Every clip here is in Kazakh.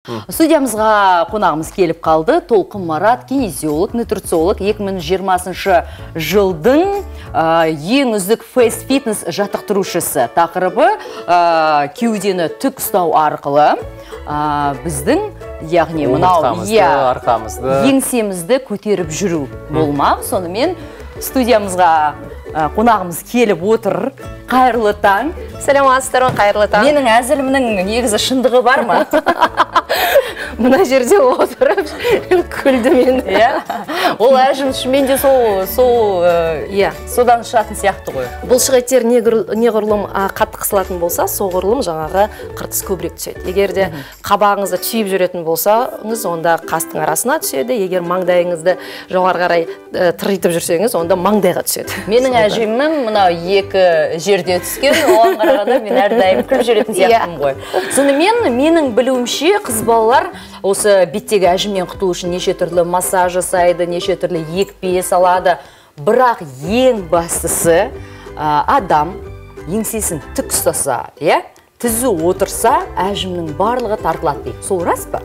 Студиямызға қонағымыз келіп қалды. Толқын Марат, кинезиолог, нутрициолог, 2020 жылдың ең үздік фейс-фитнес жаттықтырушысы. Тақырыбы кеудені тік ұстау арқылы біздің, яғни мынау еңсемізді көтеріп жүру болмақ. Сонымен студиямызға қонағымыз келіп отыр. Қайырлы таң. Сәлеметсіздер ме? Қайырлы таң. Менің әзілімнің негізі шындығы бар ма? Мына жерде отырып күлді мен. Ол әжім мен де содан шығатын сияқты ғой. Бұлшық-еттер неғұрлым қатты қысылатын болса, соғұрлым жаңағы қыртыс көбірек түседі. Егер де қабағыңызды түйіп жүретін болсаңыз, онда қастың арасына түседі. Егер маңдайыңызды жоғары қарай тыритып жүрсеңіз, онда маңдайға түседі. Менің әжемнің мынау екі жерде түскен, оған қарағанда мен әрдайым күліп жүретін сияқтымын ғой. Сонымен менің білуімше қыз балалар осы беттегі әжімнен құтылу үшін неше түрлі массаж жасайды, неше түрлі екпе салады. Бірақ ең бастысы адам еңсесін тік ұстаса, тізу отырса, әжімнің барлығы тартылады дейді. Сол рас па?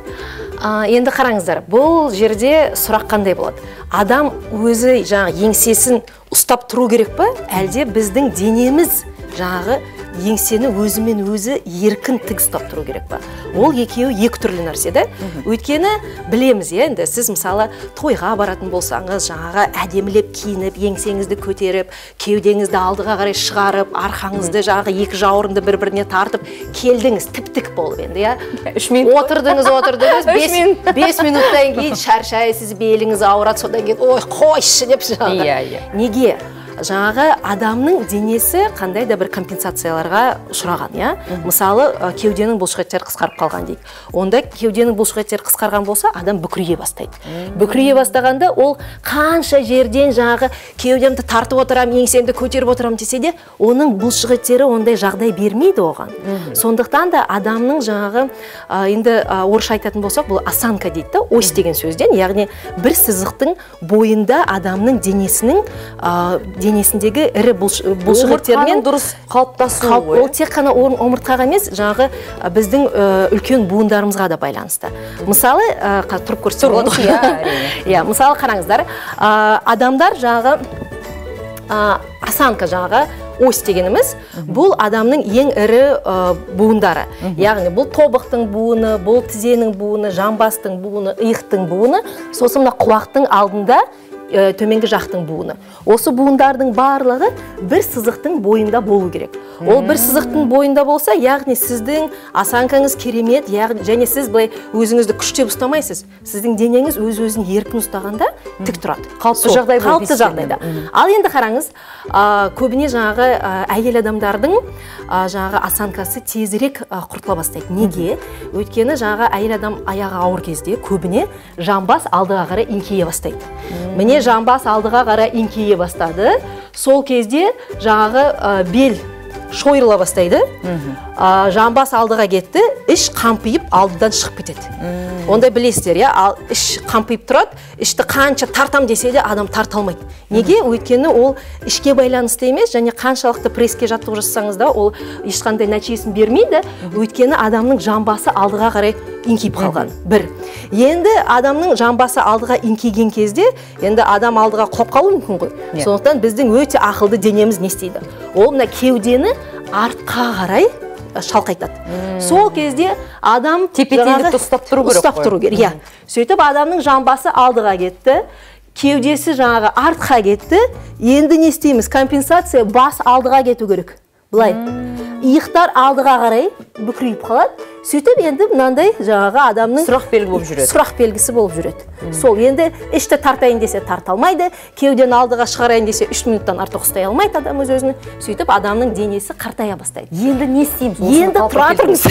Енді қараңыздар, бұл жерде сұрақ қандай болады? Адам өзі жаңағы еңсесін ұстап тұру керек па? Әлде біздің денеміз жаңағы еңсені өзімен өзі еркін тік ұстап тұру керек па? Ол екеуі екі түрлі нәрсе да. Өйткені білеміз, енді сіз мысалы тойға баратын болсаңыз, жаңағы әдемілеп киініп, еңсеңізді көтеріп, кеудеңізді алдыға қарай шығарып, арқаңызды жаңағы екі жауырынды бір-біріне тартып, келдіңіз, тіп-тік болып енді, отырдыңыз, 5 минуттан кейін шаршайсыз, беліңіз ауырады, содан кейін ой, қойшы деп жаңағы. Неге? Жаңағы адамның денесі қандай да бір компенсацияларға ұшыраған, Мысалы, кеуденің бұлшық-еттері қысқарып қалған дейік. Онда кеуденің бұлшық-еттері қысқарған болса, адам бүкірейе бастайды. Бүкірейе бастағанда ол қанша жерден жаңағы кеудемді тартып отырам, еңсемді көтеріп отырам десе де, оның бұлшық-еттері ондай жағдай бермейді оған. Сондықтан да адамның жаңағы енді орысша айтатын болсақ, бұл осанка дейді, ось деген сөзден, яғни бір сызықтың бойында адамның денесіндегі ірі бұлшық-еттермен дұрыс қалыптасуы. Ол тек қана омыртқаға емес, жаңағы біздің үлкен буындарымызға да байланысты. Мысалы, тұрып көрсетсем болады. Мысалы қараңыздар, адамдар жаңағы осанка жаңағы ось дегеніміз, бұл адамның ең ірі буындары. Яғни бұл тобықтың буыны, бұл тізенің буыны, жамбастың буыны, иықтың буыны, сосын құлақтың алдында төменгі жақтың буыны. Осы буындардың барлығы бір сызықтың бойында болу керек. Ол бір сызықтың бойында болса, яғни сіздің осанкаңыз керемет, және сіз былай өзіңізді күштеп ұстамайсыз. Сіздің денеңіз өз-өзін еркін ұстағанда тік тұрады. Қалыпты жағдайда. Ал енді қараңыз, көбіне жаңағы әйел адамдардың жаңағы осанкасы тезірек құртыла бастайды. Неге? Өйткені жаңағы әйел адам аяғы ауыр кезде көбіне жамбас алдыға қарай еңкейе бастайды. Міне жамбас алдыға қарай еңкейе бастады. Сол кезде жаңағы бел шойырыла бастайды. Жамбас алдыға кетті, іш қампиып алдыдан шығып кетеді. Ондай білесіздер, ал іш қампиып тұрады, ішті қанша тартам десе де адам тарта алмайды. Неге? Өйткені ол ішке байланысты емес, және қаншалықты преске жаттығу жасасаңыз да, ол ешқандай нәтижесін бермейді. Өйткені адамның жамбасы алдыға қарай еңкейіп қалған. Бір. Енді адамның жамбасы алдыға еңкейген кезде, енді адам алдыға құлап қалуы мүмкін ғой. Сондықтан біздің өте ақылды денеміз не істейді? Ол мына кеудені артқа қарай шалқайтады. Сол кезде адам тепе-теңдікті ұстап тұру керек. Сөйтіп адамның жамбасы алдыға кетті, кеудесі жаңағы артқа кетті. Енді не істейміз? Компенсация бас алдыға кету керек. Бұлай. Иықтар алдыға қарай бүкірейіп қалады. Сөйтіп енді мынандай жаңағы адамның сұрақ белгісі болып жүреді. Сол енді ішті тартайын десе тарта алмайды, кеуден алдыға шығарайын десе 3 минуттан артық ұстай алмайды адам өз-өзін. Сөйтіп адамның денесі қартая бастайды. Енді не істейміз? Енді тұра тұрмыз.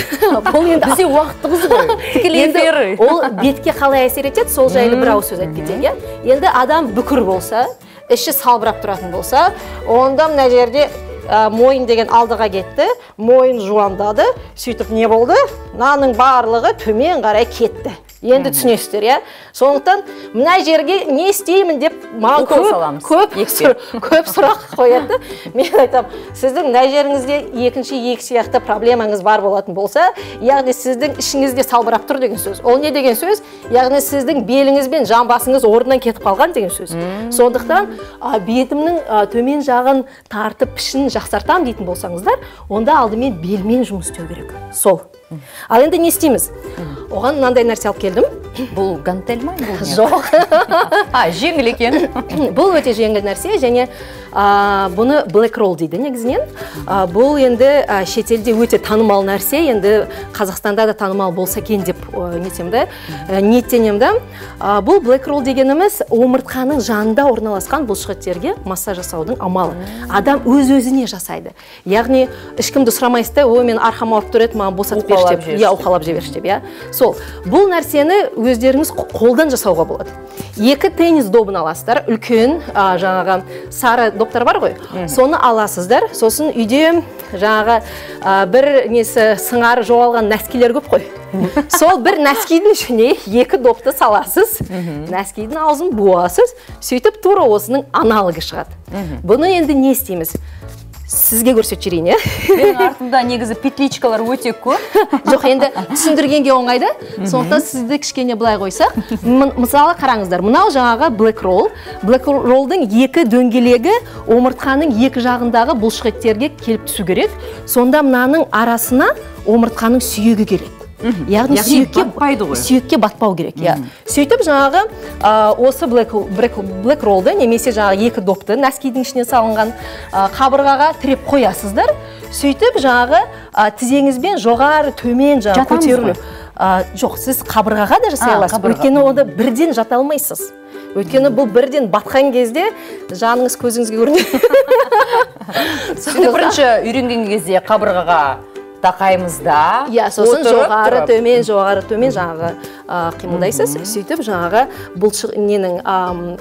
Бізде уақытымыз ғой. Тікелей эфир. Ол бетке қалай әсер етеді, сол жайлы бір ауыз сөз айтып кетейін. Енді адам бүкір болса, іші салбырап тұратын болса, онда мына жерде мойын деген алдыға кетті, мойын жуандады, сөйтіп не болды? Наның барлығы төмен қарай кетті. Енді түсінесіздер, иә. Сондықтан мына жерге не істеймін деп маған көп сұрақ қояды. Мен айтам, сіздің мына жеріңізде екі сияқты проблемаңыз бар болатын болса, яғни сіздің ішіңізде салбырап тұр деген сөз. Ол не деген сөз? Яғни сіздің беліңіз бен жамбасыңыз орнынан кетіп қалған деген сөз. Сондықтан бетімнің төмен жағын тартып пішін жақсартам дейтін болсаңыздар, онда алдымен белмен жұмыс істеу керек. Сол. Ал енді не істейміз? Оған мынандай нәрсе алып келдім. Бұл гантель ма? Жоқ. Жеңіл екен. Бұл өте жеңіл нәрсе, және бұны black roll дейді негізінен. Бұл енді шетелде өте танымал нәрсе, енді Қазақстанда да танымал болса екен деп ниеттенемін. Бұл black roll дегеніміз омыртқаның жанында орналасқан бұлшықеттерге массаж жасаудың амалы. Адам өз-өзіне жасайды. Яғни ешкімді сұрамайсыз да, мен арқам ауырып тұр еді, маған босатып берші деп, уқалап жіберші деп, иә. Сол. Бұл нәрсені өздеріңіз қолдан жасауға болады. 2 теннис добын аласыздар, үлкен жаңағы сары доптар бар ғой, соны аласыздар, сосын үйде жаңағы бір сыңары жоғалған нәскилер көп қой. Сол бір нәскидің ішіне 2 допты саласыз, нәскидің аузын буасыз, сөйтіп тура осының аналогы шығады. Бұны енді не істейміз? Сізге көрсетіп жіберейін, иә? Менің артымда негізі петличкалар өте көп. Жоқ, енді түсіндіргенге оңайды. Сондықтан сізді кішкене былай қойсақ. Мысалы, қараңыздар, мынау жаңағы black roll. Black rollдың 2 дөңгелегі омыртқаның 2 жағындағы бұлшықеттерге келіп түсу керек. Сонда мынаның арасына омыртқаның сүйегі келеді. Яғни сүйекке батпау керек. Сөйтіп жаңағы осы black rollды немесе жаңағы 2 допты нәскидің ішіне салынған қабырғаға тіреп қоясыздар. Сөйтіп жаңағы тізеңізбен жоғары төмен жаңағы көтерілу. Жоқ, сіз қабырғаға да жасай аласыз. Өйткені онда бірден жата алмайсыз. Өйткені бұл бірден батқан кезде жаныңыз көзіңізге көрінеді. Бірінші үйренген кезде қабырғаға тақаймыз да. Сосын жоғары төмен жаңағы қимылдайсыз. Сөйтіп жаңағы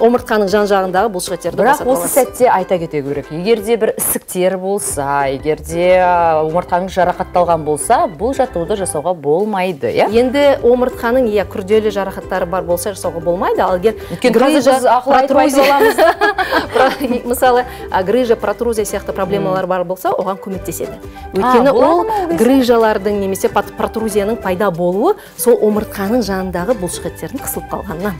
омыртқаның жан жағындағы бұлшықеттерді босатып аласыз. Бірақ осы сәтте айта кете керек. Егерде бір ісіктер болса, егерде омыртқаның жарақатталған болса, бұл жаттығуды жасауға болмайды, иә? Енді омыртқаның күрделі жарақаттары бар болса жасауға болмайды. Ал егер мысалы грыжа, протрузия сияқты проблемалар бар болса, оған көмектеседі. Өйткені ол грыжалардың немесе протрузияның пайда болуы сол омыртқаның жанындағы бұлшықеттердің қысылып қалғанынан.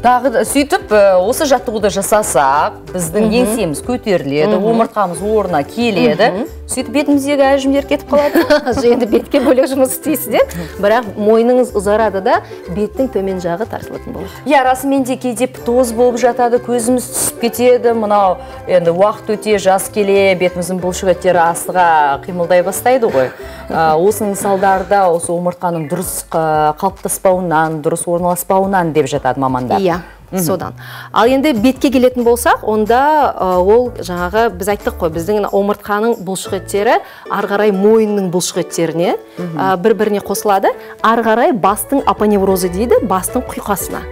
Тағы сөйтіп, осы жаттығуды жасасақ, біздің еңсеміз көтеріледі, омыртқамыз орнына келеді. Сөйтіп бетіміздегі әжімдер кетіп қалады. Енді бетке бөлек жұмыс істейсіздер, бірақ мойныңыз ұзарады да, беттің төмен жағы тартылатын болады. Расымен де кейде тоз болып жатады, көзіміз түсіп кетеді. Мынау енді уақыт өте жас келе, бетіміздің бұлшықеттері астыға қимылдай бастайды ғой. Осының салдарда осы омыртқаның дұрыс қалыптаспауынан, дұрыс орналаспауынан деп жатады мамандар. Содан. Ал енді бетке келетін болсақ, онда ол жаңағы біз айттық қой, біздің омыртқаның бұлшықеттері арғарай мойынның бұлшықеттеріне бір-біріне қосылады. Арғарай бастың апоневрозы дейді, бастың құйқасына.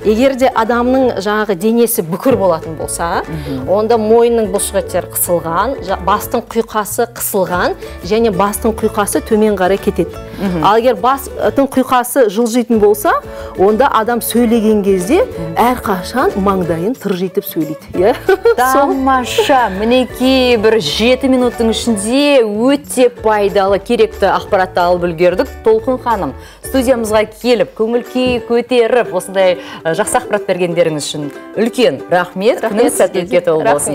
Егер де адамның жаңағы денесі бүкір болатын болса, онда мойынның бұлшықеттері қысылған, бастың құйқасы қысылған, және бастың құйқасы төмен қарай кетеді. Ал егер бастың құйқасы жылжитын болса, онда адам сөйлеген кезде әрқашан маңдайын тыржитып сөйлейді. Тамаша, мінекей бір 7 минуттың ішінде өте пайдалы, керекті ақпаратты алып үлгердік. Толқын ханым, студиямызға келіп, көңіл-күй көтеріп, осындай жақсы ақпарат бергендеріңіз үшін үлкен рахмет. Күніңіз сәтті болсын.